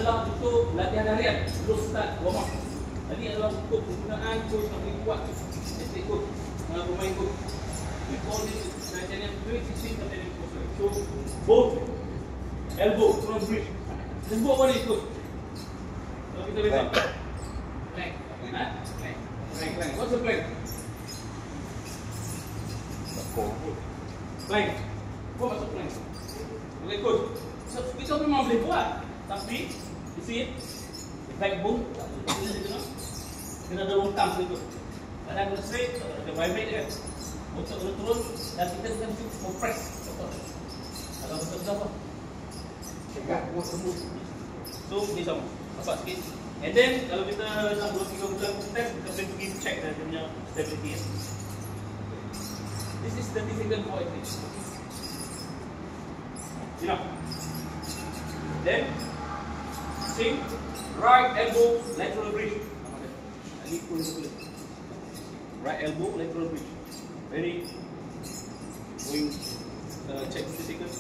adalah untuk latihan harian sebelum start warm up. Ini adalah untuk penggunaan coach yang lebih kuat. Estate coach, pemain coach. We call this Titanium 360 Titanium posture. So both elbow front bridge. Sebut apa ni coach? Kalau kita besok. Plank. Plank. What's the plank? Plank. Kau masuk plank. Okay coach. So, kita memang boleh buat, tapi you see it? Backbone kena ada rongkang situ. Badan kena straight, ada vibrate je kan. Otot kena turun dan kita kena mesti compress otot. Kalau betul apa? Cekat buat sembuh. So ni sama. Nampak sikit. And then kalau kita nak 2-3 bulan test, kita boleh pergi check dia punya stability. This is 30 seconds for it. Enough. Then sing right elbow lateral bridge. Right elbow lateral bridge. Ready? Going check 50 seconds.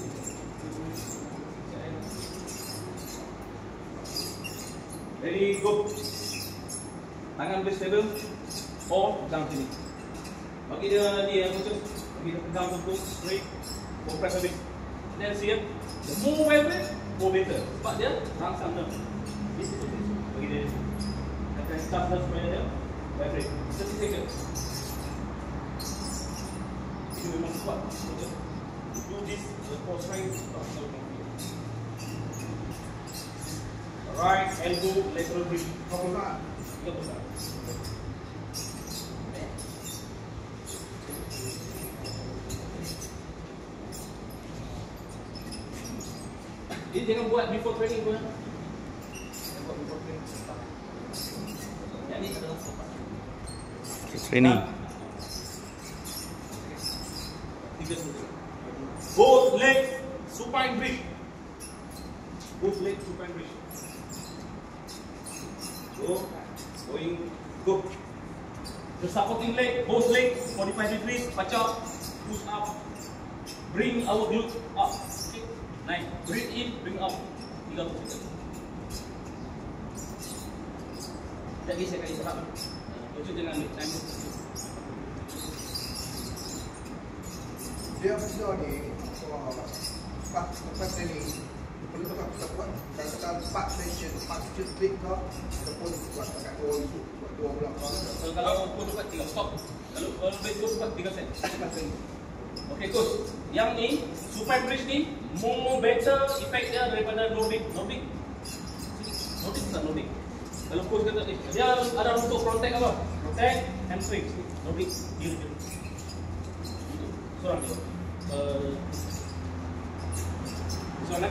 Ready, go. Tangan boleh stable or pegang sini. Bagi dia ni yang betul. Bagi dia pegang betul straight. Compress habis. Then see ya. The more vibrate, more better. Sebab dia rangsang nerve. This is okay. Bagi dia akan start nerve supaya dia vibrate. 30 seconds. Ini memang kuat. Do this for strength. Right elbow lateral bridge. Kau besar. Kau besar. Jadi jangan buat before training pun. Jangan buat before training. Yang ni adalah training. 3 seconds. Both legs supine bridge. Both legs supine bridge. Going, go. The supporting leg, both legs, 45 degrees, pacak, push up, bring our glute up. Okay. Nice. Breathe in, bring up. 30 seconds. Sekejap lagi saya akan istirahat. Coach jangan ambil time. Dia bisa ni, lepas training, perlu tak kita buat katakan 4 session, 4 split ke ataupun buat dekat 2 itu, buat 2 bulan ke. Kalau coach buat 3 stop. Kalau lebih coach buat 3 set. Okay coach, yang ni supine bridge ni more better effect dia daripada Nordic. Nordic tak Nordic. Kalau coach kata dia ada untuk protect apa? Protect hamstring. Nordic dia. Sorang dia. Soalan?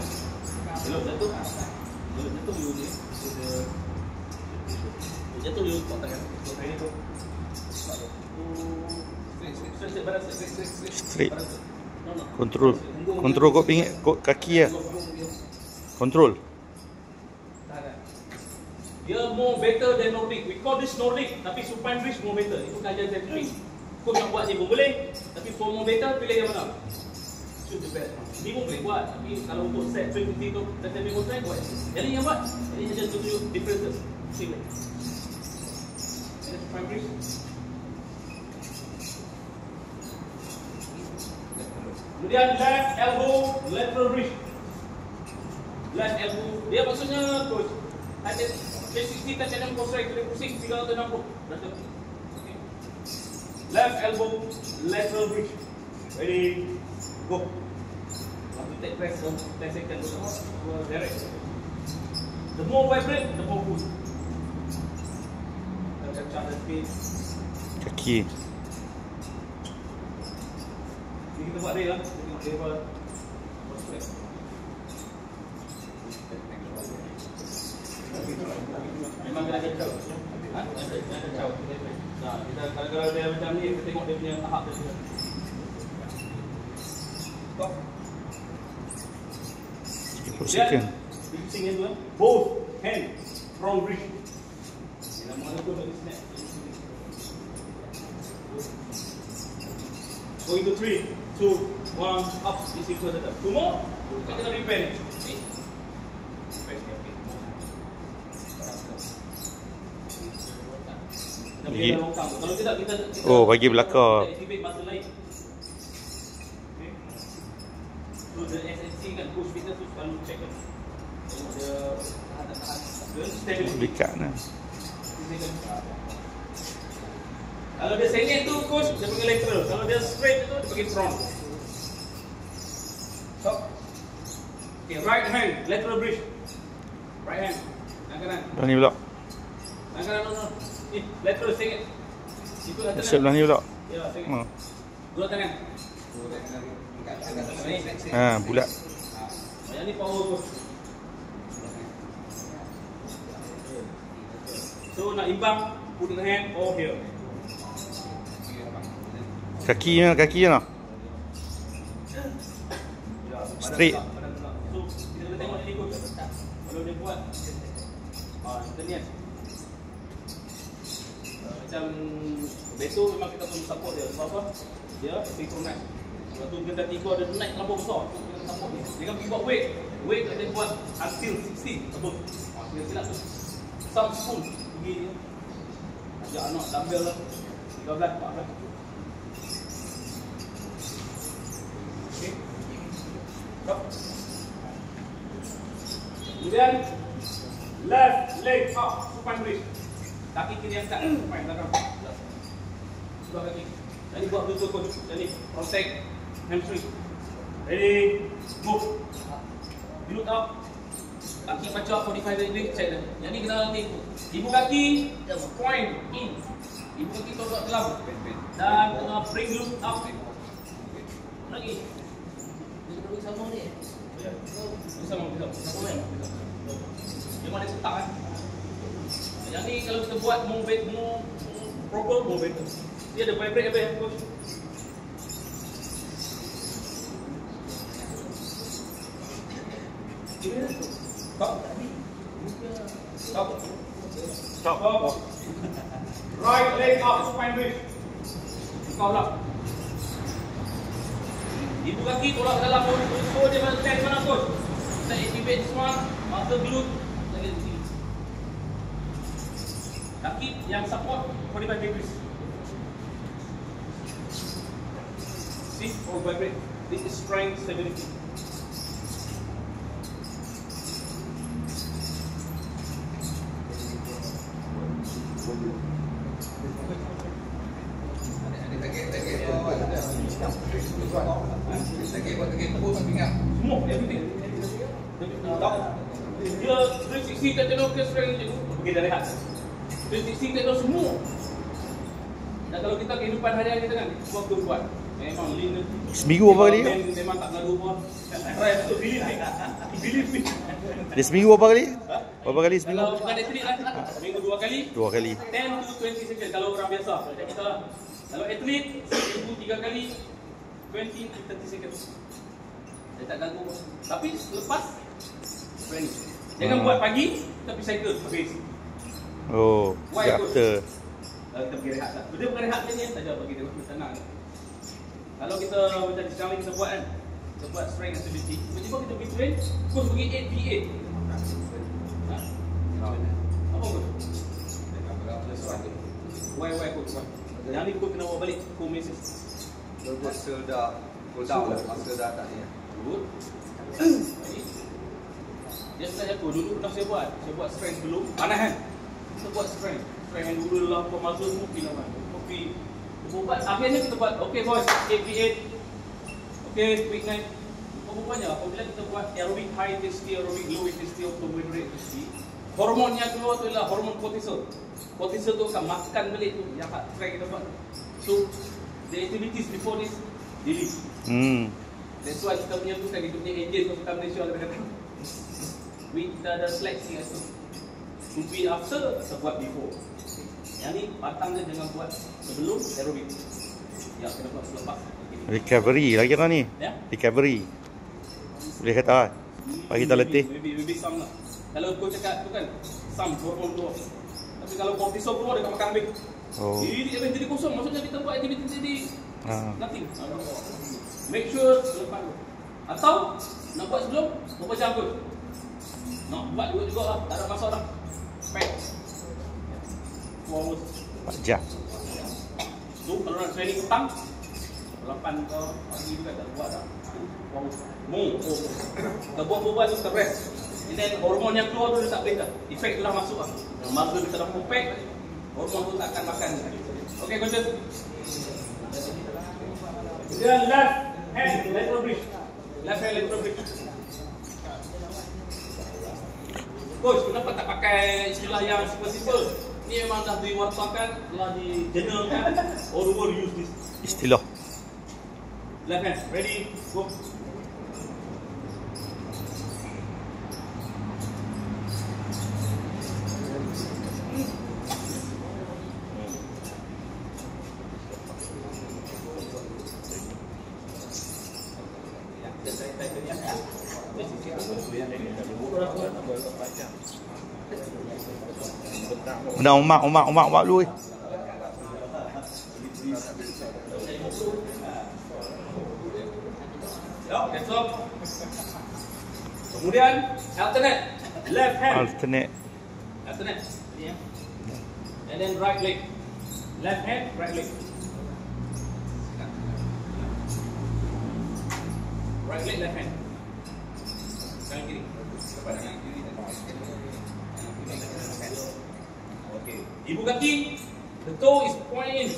Belum jatuh. Belum jatuh dulu ni. Jatuh dulu tak kan? So ini tu. Straight. Control. Control kau pinggir kaki ya. Control. Dia more better than Nordic. We call this Nordic, tapi supine bridge more better. Itu kajian scientific. Kau nak buat ni pun boleh, tapi for more better pilih yang mana? Choose the best. Ni pun boleh buat, tapi kalau untuk set 350 tu dan lebih boleh buat. Jadi yang buat, jadi saja tunjuk differences. Sini. Supine bridge. Kemudian left elbow lateral bridge. Left elbow, dia maksudnya coach. Ada 360 titanium posture itu pusing 360. Okay. Left elbow lateral bridge. Ready, go. After take press 10 seconds. Direct. The more vibrate, the more good. Kita cari speed. Kaki. Ini kita buat dia lah. Kita tengok dia buat. Memang kena ada caw. Ada caw. Nah, kita kalau dia macam ni, kita tengok dia punya tahap dia. Stop. 30 second. Fixing itu both hand from bridge. Yang mana tu bagi snap. Going to 3, 2, 1, up. This equals that. 2 more. Kita kena repair. See? Nak bagi dalam longkang. Kalau tidak kita Oh, bagi belakang. kita activate masa lain. Okay. So the SNC kan push fitness tu selalu check kan. Kalau dia tahan. Stability. Dekat nah. Kalau dia sengit tu coach dia panggil lateral. Kalau dia straight tu dia panggil front. Stop. Okay, right hand lateral bridge. Right hand. Tangan kanan. Belah ni pula. Tangan kanan no. Ni lateral sengit. Itu lateral. Sebelah ni pula. Ya, sengit. Ha. Dua tangan. Ha, bulat. Yang ni power coach. So nak imbang, put the hand over here. Kakinya lah. Straight. So kita kena tengok dia ikut. Kalau dia buat kita niat. Macam besok memang kita perlu support dia. Sebab apa? Dia synchronize. Lepas tu kita tiga dia naik terlalu besar. Kita support dia. Dia kan pergi buat weight. Weight dia buat until 60. Betul. Kita silap tu. Some spoon. Pergi dia. Ajak anak dumbbell lah. 13, 14. Okay. Stop. Kemudian left leg up, supine bridge. Kaki kiri angkat, supine belakang. Sebelah kaki. Jadi buat betul coach. Jadi protect hamstring. Ready, move. You look up. Kaki baca 45 degree, check dah. Yang ni kena ni. Ibu kaki point in. Ibu kaki tolak dalam. Dan kena bring loop up. Lagi. Sama ni. Ya. Sama. Yang mana letak kan? Yang ni kalau kita buat more proper, more better. Dia ada vibrate apa ya, coach? Stop. Right leg up, supine bridge. Kau lah. Ibu kaki tolak ke dalam pun. So dia mana test mana coach? Kita activate semua. Masa glute lagi di sini. Kaki yang support 45 degrees. See? Oh, vibrate. This is strength stability. Semua, everything. Dia 360 technological strength je. Pergi dah rehat. 360 technological semua. Dan kalau kita kehidupan harian kita kan, semua tu buat. Memang lean. Seminggu berapa kali? Memang tak ngadu apa. Try to believe me. Dia seminggu berapa kali? Berapa kali seminggu? Kalau bukan atlet lah, seminggu 2 kali. 2 kali. 10 to 20 seconds kalau orang biasa. Macam kita lah. Kalau atlet, seminggu 3 kali, 20 to 30 seconds. Dia tak ganggu. Tapi lepas, training. Jangan buat pagi, tapi cycle habis. Oh, Why after. Kita pergi rehat lah. Dia bukan rehat ni saja bagi dia tenang. Kalau kita macam sekarang kita buat kan, kita buat strength activity. Tiba-tiba kita pergi train, terus pergi 8v8. Apa pun? Why coach? Yang ni pun kena bawa balik home message. Masa dah cool down, masa dah tak ni. Good. Dia start aku dulu pernah saya buat strength dulu. Panas kan? Kita buat strength yang dulu dalam pemazul mungkin lah. Kopi. Buat akhirnya kita buat okay boys 8v8. Okay, quick night. Rupanya apabila kita buat aerobic high intensity, aerobic low intensity atau moderate intensity, hormon yang keluar tu adalah hormon cortisol. Cortisol tu akan makan balik tu yang track kita buat. So the activities before this delete. That's why kita punya tu kan, kita punya engine tu kita Malaysia ada kata. Kita ada seleksi kat situ. To be after, kita buat before. Yang ni batang dia jangan buat sebelum aerobic. Ya, kena buat selepas. Recovery lagi kan ni? Ya? Recovery. Boleh kata lah. Pagi kita letih. Maybe some lah. Kalau kau cakap tu kan, some hormon tu. Tapi kalau cortisol keluar, dia akan makan habis. Oh. Jadi kosong. Maksudnya kita buat aktiviti jadi nothing. Make sure selepas tu. Atau nak buat sebelum, berapa jam pun. Nak buat juga lah. Tak ada masalah. Pack. 4 hours. 4 jam. So kalau nak training petang 8 ke pagi juga tak buat dah. Kita buat tu kita rest. And then hormon yang keluar tu dia tak boleh dah. Efek tu dah masuk lah. Masa kita dah perfect, hormon tu tak akan makan. Okay, coaches. Kemudian left hand lateral bridge. Left hand lateral bridge. Coach, kenapa tak pakai istilah yang simple-simple? Ini memang dah diwartakan, telah dijenalkan. All the world use this Istilah. left hand, ready, go. Benar umak dulu. Hands up. Kemudian alternate, left hand. Alternate. Alternate. Yeah. And then right leg. Left hand, right leg. Right leg, left hand. Tangan kiri. Kepada tangan kiri dan tangan kiri. Okay. Ibu kaki, the toe is pointing in.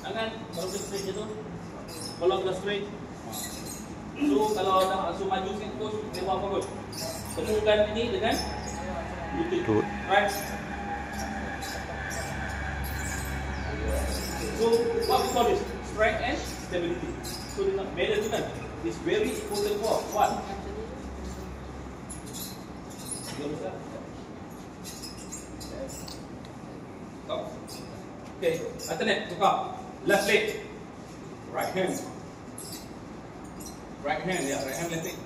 Tangan kalau kita straight je tu. Kalau kita straight. So kalau dah langsung maju sikit coach, dia buat apa coach? Temukan ini dengan lutut. Right. So what we call this? Strength and stability. So the balance tu kan is very important for what? Okay, alternate, tukar. Left leg, right hand. Right hand, ya, right hand, left leg.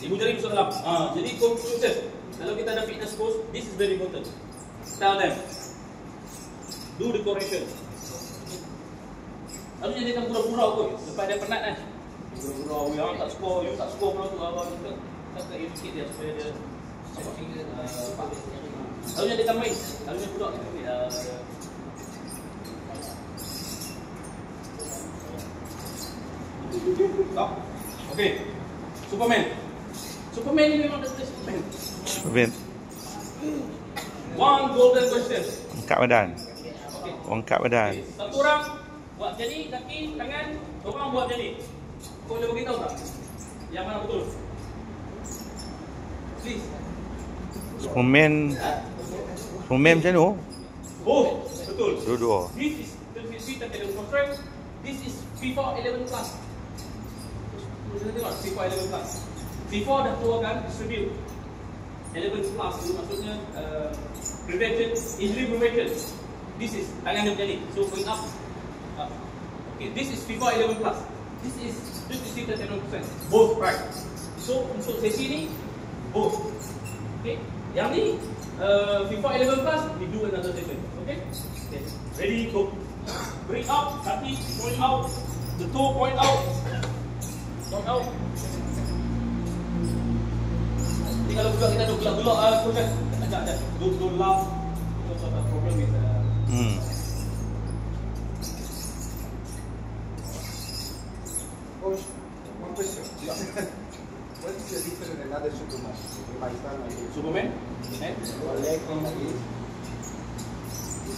Ibu jari masuk dalam. Jadi coaches, kalau kita ada fitness coach, this is very important. Tell them, do the correction. Lalu jadikan pura-pura kot. Lepas dia penat kan. Pura-pura, yang tak score, you tak score pula tu apa kita. Kita kat sikit dia supaya dia lalu jadikan main. Lalu dia budak kita stop. Okay. Superman. Superman ni memang dah Superman. Superman. One golden question. Angkat badan. Okay. Angkat badan. Okay. Satu orang buat macam ni, kaki, tangan. Orang buat macam ni. Kau boleh beritahu tak? Yang mana betul? Please. Superman macam ni. Oh, betul. Dua-dua. This is This is FIFA 11 plus. Kita tengok FIFA 11 plus. FIFA dah keluarkan distribute 11 plus itu maksudnya prevention, injury prevention. This is tangan dia macam ni. So going up. Okay, this is FIFA 11 plus. This is 10%. Both right. So untuk sesi ni both. Okay. Yang ni FIFA 11 plus we do another session. Okay. Okay. Ready go. Bring up, kaki point out, the toe point out. Point out. Jadi kalau budak kita ada gelak-gelak coach kan. Ajak. Don't laugh. Because of the problem with Coach, one question. What is the difference in another Superman? Superman?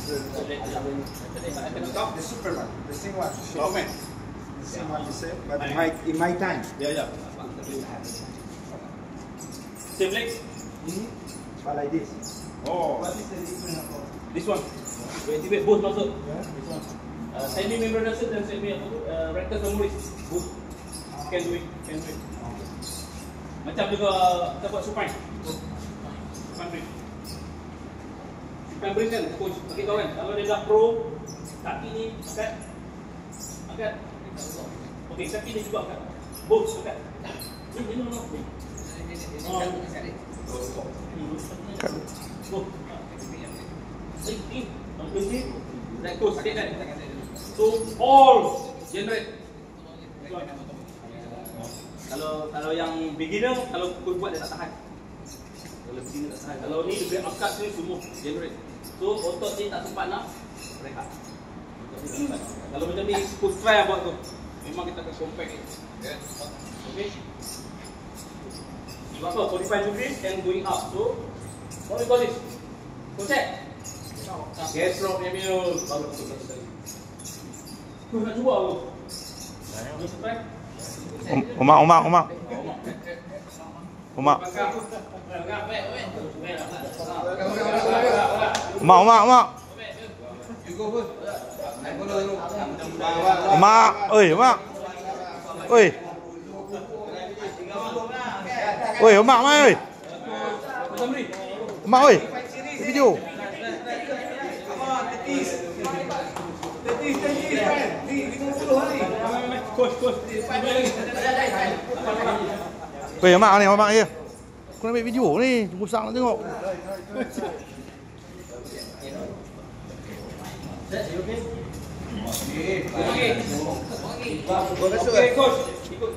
The Superman, the same one. Superman. The same one you said, but in my time. Yeah. Same legs? But like this. Oh. What is the difference of This one. Activate both muscle. yeah? This one. Semi-membranosus dan rectus femoris. Both. Can do it. Macam juga kita buat supine. Supine bridge. Supine bridge kan, coach bagi tahu kan, kalau dia dah pro, kaki ni angkat. Okey, kaki dia juga angkat. Both angkat. Ni no. So all generate. Kalau yang beginner, kalau kau buat dia tak tahan. Kalau begini tak tahan. Kalau ni lebih angkat ni semua generate. So otot ni tak sempat nak rehat. Kalau macam ni push try buat tu. Memang kita akan compact ni. Okay. Sebab apa? 45 degrees and going up. So what we call this? Concept. Gas drop ni baru betul sekali. Tu nak cuba aku. Nak try? Umak. Umak. You go first. I follow you. Umak. Oi, umak mai oi. Umak oi. Video. Weh, umak ni, umak dia. Aku nak ambil video ni, rusak nak tengok. Okay, coach. Ikut